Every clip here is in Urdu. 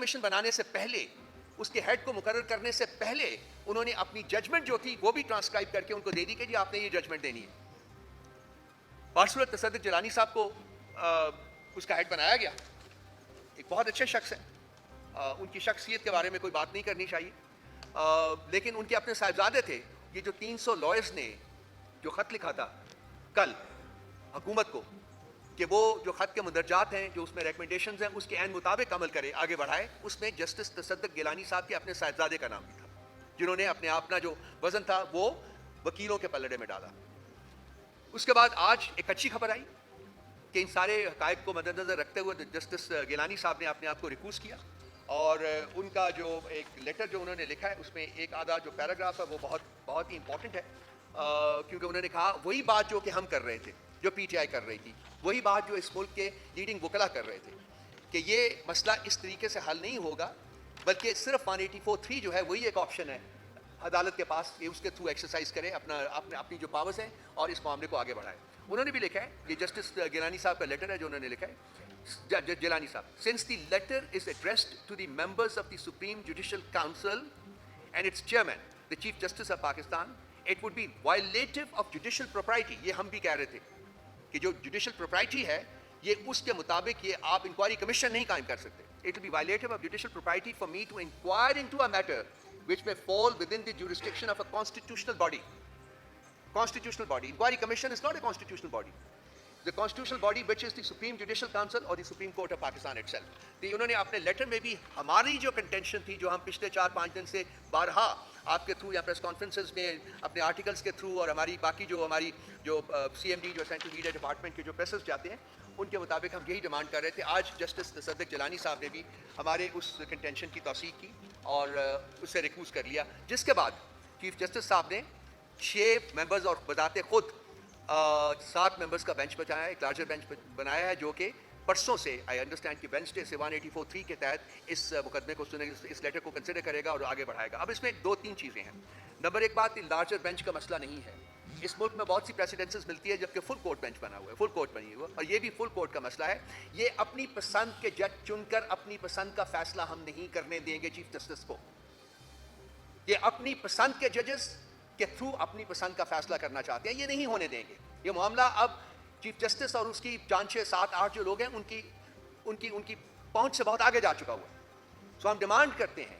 کمیشن بنانے سے پہلے, اس کے ہیڈ کو مقرر کرنے سے پہلے انہوں نے اپنی ججمنٹ جو تھی وہ بھی ٹرانسکرائب کر کے ان کو دے دی کہ جی آپ نے یہ ججمنٹ دینی ہے. بصورت تصدق جیلانی صاحب کو اس کا ہیڈ بنایا گیا. ایک بہت اچھے شخص ہیں, ان کی شخصیت کے بارے میں کوئی بات نہیں کرنی چاہیے, لیکن ان کے اپنے صاحبزادے تھے. یہ جو 300 لائرز نے جو خط لکھا تھا کل حکومت کو کہ وہ جو خط کے مندرجات ہیں, جو اس میں ریکمنڈیشنز ہیں, اس کے عین مطابق عمل کرے, آگے بڑھائے, اس میں جسٹس تصدق گیلانی صاحب کے اپنے صاحبزادے کا نام بھی تھا, جنہوں نے اپنا جو وزن تھا وہ وکیلوں کے پلڑے میں ڈالا. اس کے بعد آج ایک اچھی خبر آئی کہ ان سارے حقائق کو مد نظر رکھتے ہوئے جسٹس گیلانی صاحب نے اپنے آپ کو ریکوز کیا, اور ان کا جو ایک لیٹر جو انہوں نے لکھا ہے اس میں ایک آدھا جو پیراگراف ہے وہ بہت ہی امپورٹنٹ ہے, کیونکہ انہوں نے کہا وہی بات جو کہ ہم کر رہے تھے, جو پی ٹی آئی کر رہی تھی, وہی بات جو اس ملک کے لیڈنگ وکلا کر رہے تھے, کہ یہ مسئلہ اس طریقے سے حل نہیں ہوگا, بلکہ صرف 184(3) جو ہے وہی ایک آپشن ہے عدالت کے پاس کہ اس کے تھرو ایکسرسائز کرے اپنی جو پاورز ہیں اور اس معاملے کو آگے بڑھائے. انہوں نے بھی لکھا ہے, یہ جسٹس گیلانی صاحب کا لیٹر ہے جو انہوں نے لکھا ہے. جیلانی صاحب, since the letter is addressed to the members of the Supreme Judicial Council and its chairman, the Chief Justice of Pakistan, it would be violative of judicial propriety. یہ ہم بھی کہہ رہے تھے کہ جو جوڈیشل پروپرائٹی ہے یہ اس کے مطابق یہ آپ انکوائری کمیشن نہیں قائم کر سکتے. It will be violative of judicial propriety for me to inquire into a matter which may fall within the jurisdiction of a constitutional body. Constitutional body. Inquiry commission is not a constitutional body. The constitutional body which is the Supreme Judicial Council or the Supreme Court of Pakistan itself. تو انہوں نے اپنے لیٹر میں بھی ہماری جو کنٹینشن تھی, جو ہم پچھلے 4-5 دن سے بارہا آپ کے تھرو یا پریس کانفرنسز میں اپنے آرٹیکلز کے تھرو اور ہماری باقی ہماری سی ایم ڈی جو سینٹرل میڈیا ڈپارٹمنٹ کے جو پریسز جاتے ہیں ان کے مطابق ہم یہی ڈیمانڈ کر رہے تھے. آج جسٹس تصدق جیلانی صاحب نے بھی ہمارے اس کنٹینشن کی توثیق کی اور اس سے ریکوز کر لیا, جس کے بعد چیف جسٹس صاحب نے 6 ممبرز اور بذات خود 7 ممبرز کا بینچ بچایا ہے, ایک لارجر بینچ بنایا ہے, جو کہ پرسوں سے آئی انڈرسٹینڈ کہ وینسڈے سے 184(3) کے تحت اس مقدمے کو سنے, اس لیٹر کو کنسیڈر کرے گا اور آگے بڑھائے گا. اب اس میں 2-3 چیزیں ہیں. نمبر ایک بات, لارجر بینچ کا مسئلہ نہیں ہے. اس ملک میں بہت سی پریسیڈنسز ملتی ہے جبکہ فل کورٹ بینچ بنا ہوا ہے, فل کورٹ بنی ہوا, اور یہ بھی فل کورٹ کا مسئلہ ہے. یہ اپنی پسند کے جج چن کر اپنی پسند کا فیصلہ ہم نہیں کرنے دیں گے چیف جسٹس کو. یہ اپنی پسند کے ججز کے تھرو اپنی پسند کا فیصلہ کرنا چاہتے ہیں, یہ نہیں ہونے دیں گے. یہ معاملہ اب چیف جسٹس اور اس کی 5-6-7-8 جو لوگ ہیں ان کی پہنچ سے بہت آگے جا چکا ہوا ہے. سو ہم ڈیمانڈ کرتے ہیں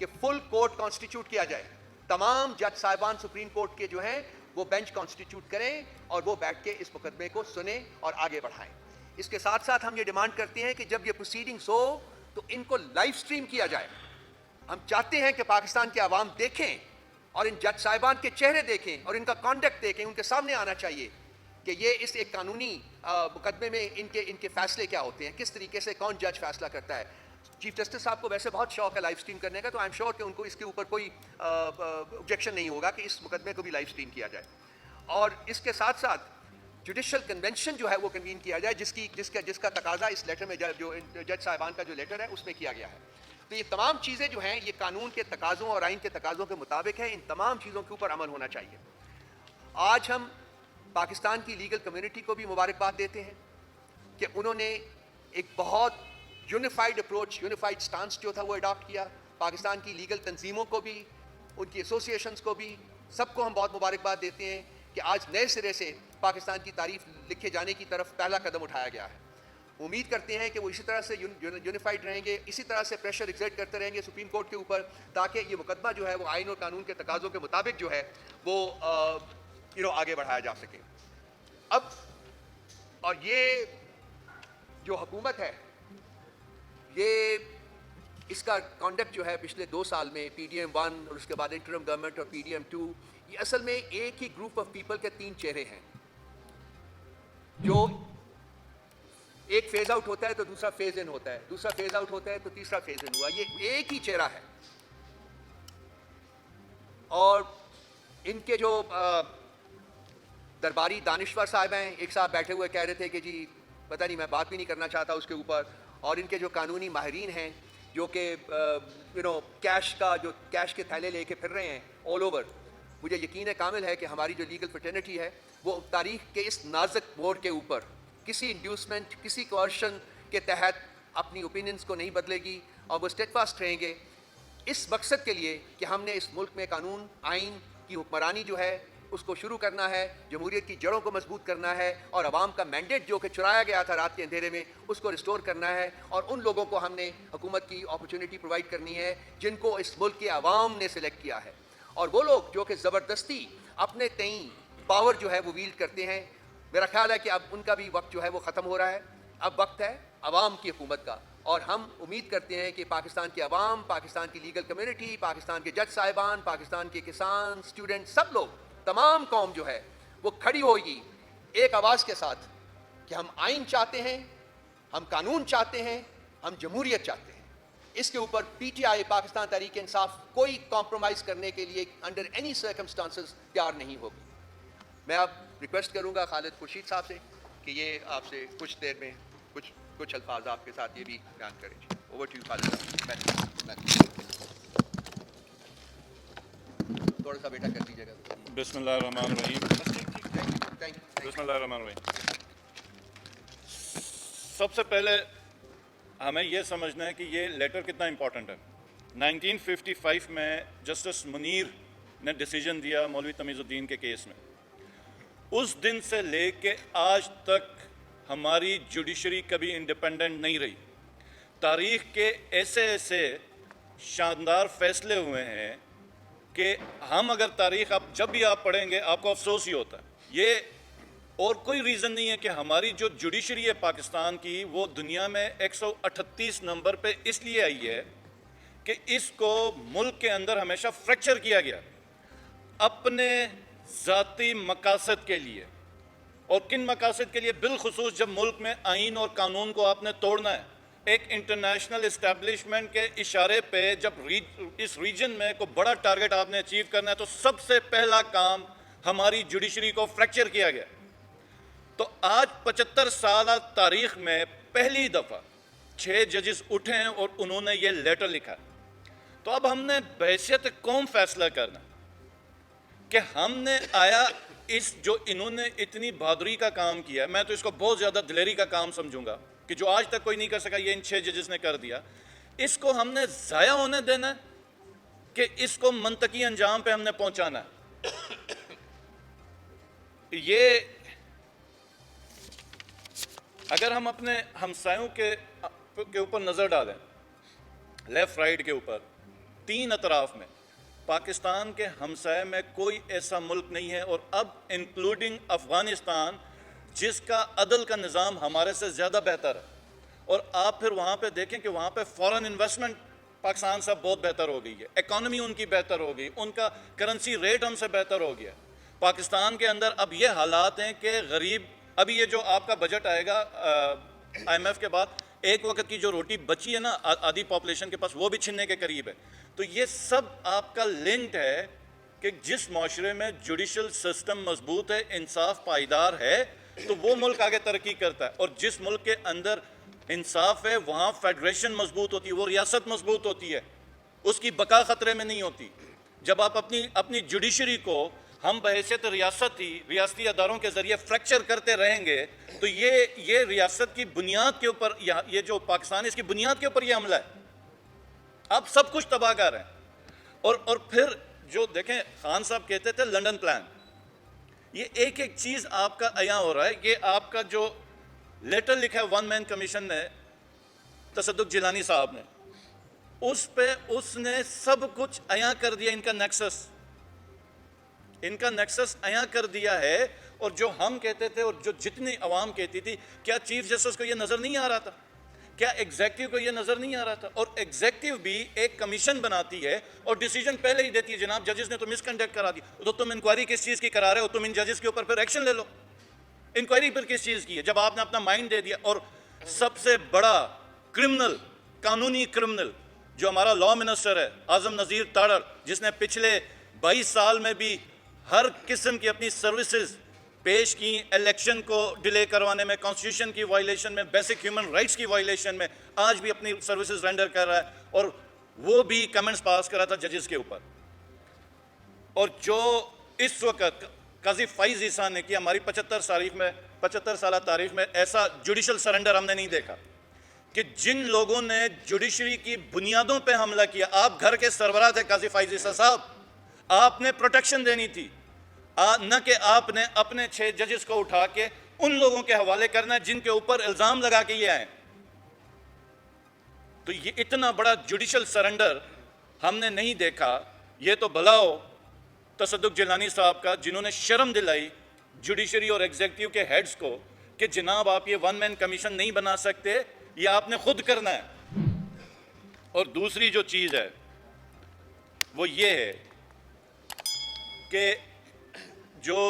کہ فل کورٹ کانسٹیٹیوٹ کیا جائے, تمام جج صاحبان سپریم کورٹ کے جو ہیں وہ بینچ کانسٹیٹیوٹ کریں اور وہ بیٹھ کے اس مقدمے کو سنیں اور آگے بڑھائیں. اس کے ساتھ ساتھ ہم یہ ڈیمانڈ کرتے ہیں کہ جب یہ پروسیڈنگز ہو تو ان کو لائیو سٹریم کیا جائے. ہم چاہتے ہیں کہ پاکستان کے عوام دیکھیں اور ان جج صاحبان کے چہرے دیکھیں اور ان کا کانڈکٹ دیکھیں. ان کے سامنے آنا چاہیے کہ یہ اس ایک قانونی مقدمے میں ان کے فیصلے کیا ہوتے ہیں, کس طریقے سے کون جج فیصلہ کرتا ہے. چیف جسٹس صاحب کو ویسے بہت شوق ہے لائیو سٹریم کرنے کا, تو آئی ایم شیور کہ ان کو اس کے اوپر کوئی آبجیکشن نہیں ہوگا کہ اس مقدمے کو بھی لائیو سٹریم کیا جائے. اور اس کے ساتھ ساتھ جوڈیشل کنونشن جو ہے وہ کنوین کیا جائے, جس کا تقاضا اس لیٹر میں جو جج صاحبان کا جو لیٹر ہے اس میں کیا گیا ہے. تو یہ تمام چیزیں جو ہیں یہ قانون کے تقاضوں اور آئین کے تقاضوں کے مطابق ہیں. ان تمام چیزوں کے اوپر عمل ہونا چاہیے. آج ہم پاکستان کی لیگل کمیونٹی کو بھی مبارکباد دیتے ہیں کہ انہوں نے ایک بہت یونیفائڈ اپروچ, یونیفائڈ سٹانس جو تھا وہ اڈاپٹ کیا. پاکستان کی لیگل تنظیموں کو بھی, ان کی ایسوسیشنز کو بھی, سب کو ہم بہت مبارکباد دیتے ہیں کہ آج نئے سرے سے پاکستان کی تعریف لکھے جانے کی طرف پہلا قدم اٹھایا گیا ہے. امید کرتے ہیں کہ وہ اسی طرح سے یونیفائڈ رہیں گے, اسی طرح سے پریشر ایگزرٹ کرتے رہیں گے سپریم کورٹ کے اوپر, تاکہ یہ مقدمہ جو ہے وہ آئین اور قانون کے تقاضوں کے مطابق جو ہے وہ آگے بڑھایا جا سکے. اب اور یہ جو حکومت ہے یہ اس کا کانڈکٹ جو ہے پچھلے 2 سال میں پی ڈی ایم 1 اور اس کے بعد انٹرم گورنمنٹ اور پی ڈی ایم 2, یہ اصل میں ایک ہی گروپ آف پیپل کے 3 چہرے ہیں. جو ایک فیز آؤٹ ہوتا ہے تو دوسرا فیز ان ہوتا ہے, دوسرا فیز آؤٹ ہوتا ہے تو تیسرا فیز ان ہوا. یہ ایک ہی چہرہ ہے. اور ان کے جو درباری دانشور صاحب ہیں, ایک صاحب بیٹھے ہوئے کہہ رہے تھے کہ جی پتہ نہیں میں بات بھی نہیں کرنا چاہتا اس کے اوپر. اور ان کے جو قانونی ماہرین ہیں جو کہ کیش کے تھیلے لے کے پھر رہے ہیں آل اوور, مجھے یقین کامل ہے کہ ہماری جو لیگل فریٹرنٹی ہے وہ تاریخ کے اس نازک موڑ کے اوپر کسی انڈیوسمنٹ, کسی کوئرشن کے تحت اپنی اوپینینز کو نہیں بدلے گی. اور وہ اسٹیڈفاسٹ رہیں گے اس مقصد کے لیے کہ ہم نے اس ملک میں قانون آئین کی حکمرانی جو ہے اس کو شروع کرنا ہے, جمہوریت کی جڑوں کو مضبوط کرنا ہے, اور عوام کا مینڈیٹ جو کہ چرایا گیا تھا رات کے اندھیرے میں اس کو ریسٹور کرنا ہے, اور ان لوگوں کو ہم نے حکومت کی اپرچونٹی پرووائڈ کرنی ہے جن کو اس ملک کے عوام نے سلیکٹ کیا ہے. اور وہ لوگ جو کہ زبردستی اپنے تئیں پاور جو ہے وہ ویلڈ کرتے ہیں, میرا خیال ہے کہ اب ان کا بھی وقت جو ہے وہ ختم ہو رہا ہے. اب وقت ہے عوام کی حکومت کا, اور ہم امید کرتے ہیں کہ پاکستان کے عوام, پاکستان کی لیگل کمیونٹی, پاکستان کے جج صاحبان, پاکستان کے کسان, اسٹوڈنٹ, سب لوگ, تمام قوم جو ہے وہ کھڑی ہوگی ایک آواز کے ساتھ کہ ہم آئین چاہتے ہیں, ہم قانون چاہتے ہیں, ہم جمہوریت چاہتے ہیں. اس کے اوپر P T I, Pakistan Tehreek Insaf, کوئی کمپرومائز کرنے کے لیے انڈر اینی سرکمسٹانسز تیار نہیں ہوگی. میں اب ریکویسٹ کروں گا خالد خورشید صاحب سے کہ یہ آپ سے کچھ دیر میں کچھ الفاظ آپ کے ساتھ یہ بھی بیان کریں. اوور ٹو یو خالد صاحب. تھوڑا سا بیٹا کر دیجیے گا. بسم اللہ الرحمن الرحیم. بسم اللہ الرحمن الرحیم. سب سے پہلے ہمیں یہ سمجھنا ہے کہ یہ لیٹر کتنا امپورٹنٹ ہے. 1955 میں جسٹس منیر نے ڈیسیجن دیا مولوی تمیز الدین کے کیس میں. اس دن سے لے کے آج تک ہماری جوڈیشری کبھی انڈیپینڈنٹ نہیں رہی. تاریخ کے ایسے شاندار فیصلے ہوئے ہیں کہ ہم اگر تاریخ جب بھی آپ پڑھیں گے آپ کو افسوس ہی ہوتا ہے. یہ اور کوئی ریزن نہیں ہے کہ ہماری جو جوڈیشری ہے پاکستان کی وہ دنیا میں 138 نمبر پہ اس لیے آئی ہے کہ اس کو ملک کے اندر ہمیشہ فریکچر کیا گیا اپنے ذاتی مقاصد کے لیے. اور کن مقاصد کے لیے؟ بالخصوص جب ملک میں آئین اور قانون کو آپ نے توڑنا ہے, ایک انٹرنیشنل اسٹیبلشمنٹ کے اشارے پہ جب اس ریجن میں کوئی بڑا ٹارگٹ آپ نے اچیو کرنا ہے تو سب سے پہلا کام ہماری جوڈیشری کو فریکچر کیا گیا. تو آج 75 سالہ تاریخ میں پہلی دفعہ 6 ججز اٹھے ہیں اور انہوں نے یہ لیٹر لکھا. تو اب ہم نے بحیثیت قوم فیصلہ کرنا کہ ہم نے آیا اس جو انہوں نے اتنی بہادری کا کام کیا, میں تو اس کو بہت زیادہ دلیری کا کام سمجھوں گا کہ جو آج تک کوئی نہیں کر سکا یہ ان 6 ججز نے کر دیا. اس کو ہم نے ضائع ہونے دینا کہ اس کو منطقی انجام پہ ہم نے پہنچانا ہے. یہ اگر ہم اپنے ہمسایوں کے اوپر نظر ڈالیں, لیفٹ رائٹ کے اوپر, 3 اطراف میں پاکستان کے ہمسائے میں کوئی ایسا ملک نہیں ہے, اور اب انکلوڈنگ افغانستان جس کا عدل کا نظام ہمارے سے زیادہ بہتر ہے. اور آپ پھر وہاں پہ دیکھیں کہ وہاں پہ فورن انویسٹمنٹ پاکستان سے بہت بہتر ہو گئی ہے, اکانومی ان کی بہتر ہو گئی, ان کا کرنسی ریٹ ہم سے بہتر ہو گیا. پاکستان کے اندر اب یہ حالات ہیں کہ غریب, ابھی یہ جو آپ کا بجٹ آئے گا آئی ایم ایف کے بعد, ایک وقت کی جو روٹی بچی ہے نا آدھی پاپولیشن کے پاس, وہ بھی چھننے کے قریب ہے. تو یہ سب آپ کا لنکڈ ہے کہ جس معاشرے میں جوڈیشل سسٹم مضبوط ہے, انصاف پائیدار ہے, تو وہ ملک آگے ترقی کرتا ہے. اور جس ملک کے اندر انصاف ہے وہاں فیڈریشن مضبوط ہوتی ہے, وہ ریاست مضبوط ہوتی ہے, اس کی بقا خطرے میں نہیں ہوتی. جب آپ اپنی جوڈیشری کو ہم بحیثیت ریاست ہی ریاستی اداروں کے ذریعے فریکچر کرتے رہیں گے تو یہ ریاست کی بنیاد کے اوپر, یہ جو پاکستان ہے اس کی بنیاد کے اوپر یہ حملہ ہے. آپ سب کچھ تباہ کر رہے ہیں. اور پھر جو دیکھیں خان صاحب کہتے تھے لنڈن پلان, یہ ایک ایک چیز آپ کا عیاں ہو رہا ہے. یہ آپ کا جو لیٹر لکھا ہے 1 مین کمیشن نے, تصدق جیلانی صاحب نے, اس پہ اس نے سب کچھ عیاں کر دیا, ان کا نیکسس عیاں کر دیا ہے. اور جو ہم کہتے تھے اور جو جتنی عوام کہتی تھی, کیا چیف جسٹس کو یہ نظر نہیں آ رہا تھا؟ کیا ایگزیکٹو کو یہ نظر نہیں آ رہا تھا؟ اور ایگزیکٹو بھی ایک کمیشن بناتی ہے اور ڈیسیجن پہلے ہی دیتی ہے, جناب ججز نے تو مس کنڈکٹ کرا دی, تو تم انکوائری کس چیز کی کرا رہے ہو, تم ان ججز کے اوپر پھر ایکشن لے لو. انکوائری پر کس چیز کی ہے جب آپ نے اپنا مائنڈ دے دیا؟ اور سب سے بڑا کرمنل, قانونی کرمنل جو ہمارا لا منسٹر ہے اعظم نذیر تاڑر, جس نے پچھلے 22 سال میں بھی ہر قسم کی اپنی سروسز پیش کی, الیکشن کو ڈیلے کروانے میں, کانسٹیٹیوشن کی وائلیشن میں, بیسک ہیومن رائٹس کی وائلیشن میں, آج بھی اپنی سروسز رینڈر کر رہا ہے, اور وہ بھی کمنٹس پاس کر رہا تھا ججز کے اوپر. اور جو اس وقت قاضی فائز عیسیٰ نے کیا, ہماری 75 سالہ تاریخ میں ایسا جوڈیشل سرنڈر ہم نے نہیں دیکھا. کہ جن لوگوں نے جوڈیشری کی بنیادوں پہ حملہ کیا، آپ گھر کے سربراہ تھے قاضی فائز عیسیٰ صاحب، آپ نے پروٹیکشن دینی تھی، نہ کہ آپ نے اپنے 6 ججز کو اٹھا کے ان لوگوں کے حوالے کرنا جن کے اوپر الزام لگا کے یہ آئے. تو یہ اتنا بڑا جوڈیشل سرنڈر ہم نے نہیں دیکھا. یہ تو بھلا ہو تصدق جیلانی صاحب کا، جنہوں نے شرم دلائی جوڈیشری اور ایگزیکٹو کے ہیڈز کو کہ جناب آپ یہ 1 مین کمیشن نہیں بنا سکتے، یہ آپ نے خود کرنا ہے. اور دوسری جو چیز ہے وہ یہ ہے کہ جو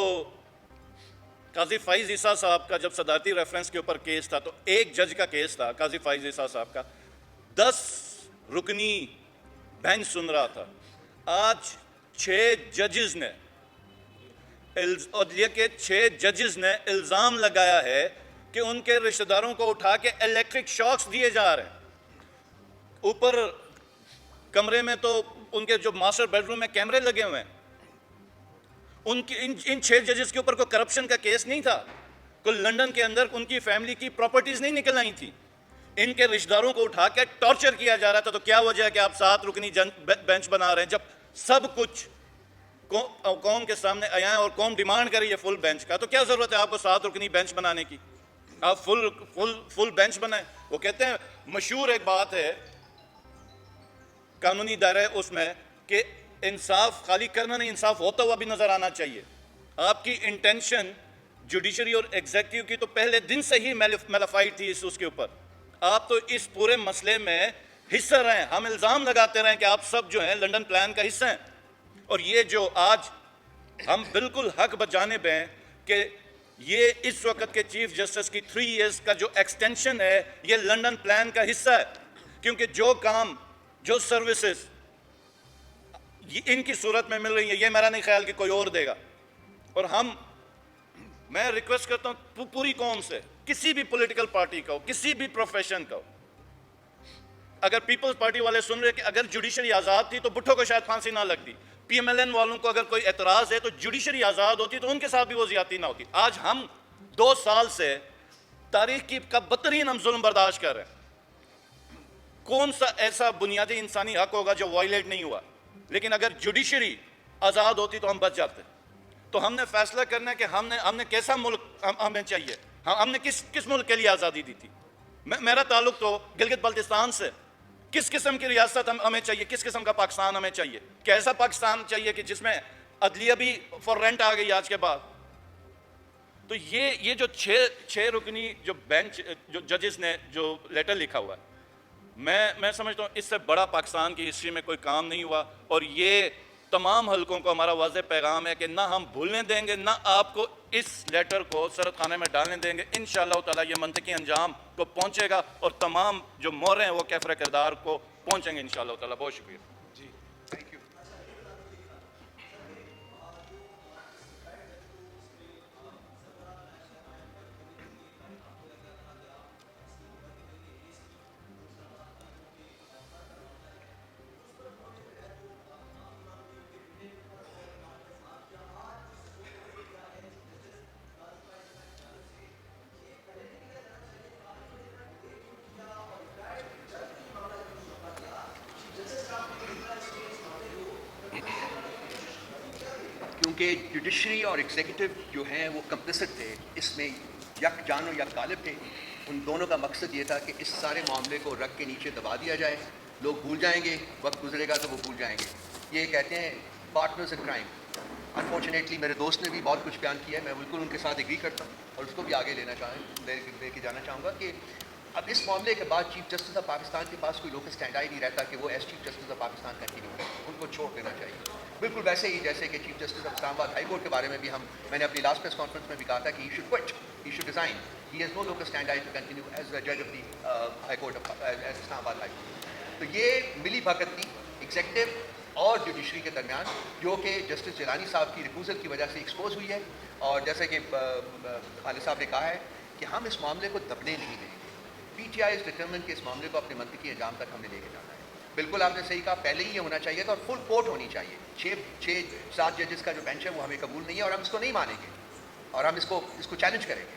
قاضی فائز عیسیٰ صاحب کا جب صدارتی ریفرنس کے اوپر کیس تھا، تو ایک جج کا کیس تھا قاضی فائز عیسیٰ صاحب کا، 10 رکنی بینچ سن رہا تھا. آج 6 ججز نے عدلیہ کے 6 ججز نے الزام لگایا ہے کہ ان کے رشتہ داروں کو اٹھا کے الیکٹرک شاکس دیے جا رہے ہیں. اوپر کمرے میں تو ان کے جو ماسٹر بیڈ روم میں کیمرے لگے ہوئے ہیں. ان 6 ججز کے اوپر کوئی کرپشن کا کیس نہیں تھا، کوئی لنڈن کے اندر ان کی فیملی کی پراپرٹیز نہیں نکل آئی تھی. ان کے رشتہ داروں کو اٹھا کے ٹارچر کیا جا رہا تھا. تو کیا وجہ ہے کہ آپ 7 رکنی بینچ بنا رہے ہیں جب سب کچھ قوم کے سامنے آیا ہے اور قوم ڈیمانڈ کر رہی ہے فل بینچ کا؟ تو کیا ضرورت ہے آپ کو 7 رکنی بینچ بنانے کی؟ آپ فل بینچ بنائیں. وہ کہتے ہیں، مشہور ایک بات ہے قانونی دائرہ اس میں، کہ انصاف خالی کرنا نہیں، انصاف ہوتا ہوا بھی نظر آنا چاہیے. آپ کی انٹینشن جوڈیشری اور ایگزیکٹو کی تو پہلے دن سے ہی میلیفائڈ تھی اس کے اوپر. آپ تو اس پورے مسئلے میں حصہ رہے. ہم الزام لگاتے رہے کہ آپ سب جو ہیں لنڈن پلان کا حصہ ہیں. اور یہ جو آج ہم بالکل حق بجانب ہیں کہ یہ اس وقت کے چیف جسٹس کی 3 ایئرز کا جو ایکسٹینشن ہے یہ لنڈن پلان کا حصہ ہے. کیونکہ جو کام، جو سروسز ان کی صورت میں مل رہی ہیں، یہ میرا نہیں خیال کہ کوئی اور دے گا. اور میں ریکویسٹ کرتا ہوں پوری قوم سے، کسی بھی پولیٹیکل پارٹی کا ہو، کسی بھی پروفیشن کا ہو، اگر پیپلز پارٹی والے سن رہے کہ اگر جوڈیشری آزاد تھی تو بھٹو کو شاید پھانسی نہ لگتی، پی ایم ایل این والوں کو اگر کوئی اعتراض ہے تو جوڈیشری آزاد ہوتی تو ان کے ساتھ بھی وہ زیادتی نہ ہوتی. آج ہم 2 سال سے تاریخ کا بدترین ہم ظلم برداشت کر رہے ہیں. کون سا ایسا بنیادی انسانی حق ہوگا جو وائلیٹ نہیں ہوا؟ لیکن اگر جوڈیشری آزاد ہوتی تو ہم بچ جاتے. تو ہم نے فیصلہ کرنا ہے کہ ہم نے کیسا ملک ہمیں چاہیے، ہم نے کس ملک کے لیے آزادی دی تھی. میرا تعلق تو گلگت بلتستان سے. کس قسم کی ریاست ہمیں چاہیے، کس قسم کا پاکستان ہمیں چاہیے؟ کیسا پاکستان چاہیے کہ جس میں عدلیہ بھی فور رینٹ آ گئی آج کے بعد؟ تو یہ جو 6 رکنی جو بینچ جو ججز نے جو لیٹر لکھا ہوا ہے، میں سمجھتا ہوں اس سے بڑا پاکستان کی ہسٹری میں کوئی کام نہیں ہوا. اور یہ تمام حلقوں کو ہمارا واضح پیغام ہے کہ نہ ہم بھولنے دیں گے، نہ آپ کو اس لیٹر کو سرد خانے میں ڈالنے دیں گے. انشاءاللہ تعالیٰ یہ منطقی انجام کو پہنچے گا اور تمام جو مورے ہیں وہ کیفر کردار کو پہنچیں گے انشاءاللہ تعالیٰ. بہت شکریہ. جی تھینک یو. کیونکہ جوڈیشری اور ایگزیکٹو جو ہیں وہ کمپلسٹ تھے اس میں، یک جان و یک غالب تھے. ان دونوں کا مقصد یہ تھا کہ اس سارے معاملے کو رگ کے نیچے دبا دیا جائے. لوگ بھول جائیں گے، وقت گزرے گا تو وہ بھول جائیں گے. یہ کہتے ہیں پارٹنرز ان کرائم. انفارچونیٹلی میرے دوست نے بھی بہت کچھ بیان کیا ہے، میں بالکل ان کے ساتھ ایگری کرتا ہوں اور اس کو بھی آگے لے کے جانا چاہوں گا کہ اب اس معاملے کے بعد چیف جسٹس آف پاکستان کے پاس کوئی لوکل اسٹینڈ آئی نہیں رہتا کہ وہ as chief justice of Pakistan continue کریں. ان کو چھوڑ دینا چاہیے. بالکل ویسے ہی جیسے کہ چیف جسٹس آف اسلام آباد ہائی کورٹ کے بارے میں بھی میں نے اپنی لاسٹ پریس کانفرنس میں بھی کہا تھا کہ he should quit, he should resign. He has no locus standi to continue as a جج of the high court as Islamabad high court. تو یہ ملی بھگت تھی ایگزیکٹو اور جوڈیشری کے درمیان، جو کہ جسٹس جیلانی صاحب کی ریکوزل کی وجہ سے ایکسپوز ہوئی ہے. اور جیسے کہ خالد صاحب نے کہا ہے کہ ہم اس معاملے کو دبنے نہیں دیں گے. P T I is determined کہ اس معاملے کو اپنے منطقی انجام تک ہم نے لے کے جانا ہے. بالکل آپ نے صحیح کہا، پہلے ہی یہ ہونا چاہیے تھا اور فل کورٹ ہونی چاہیے. 6-7 ججز کا جو بینچ ہے وہ ہمیں قبول نہیں ہے اور ہم اس کو نہیں مانیں گے اور ہم اس کو چیلنج کریں گے.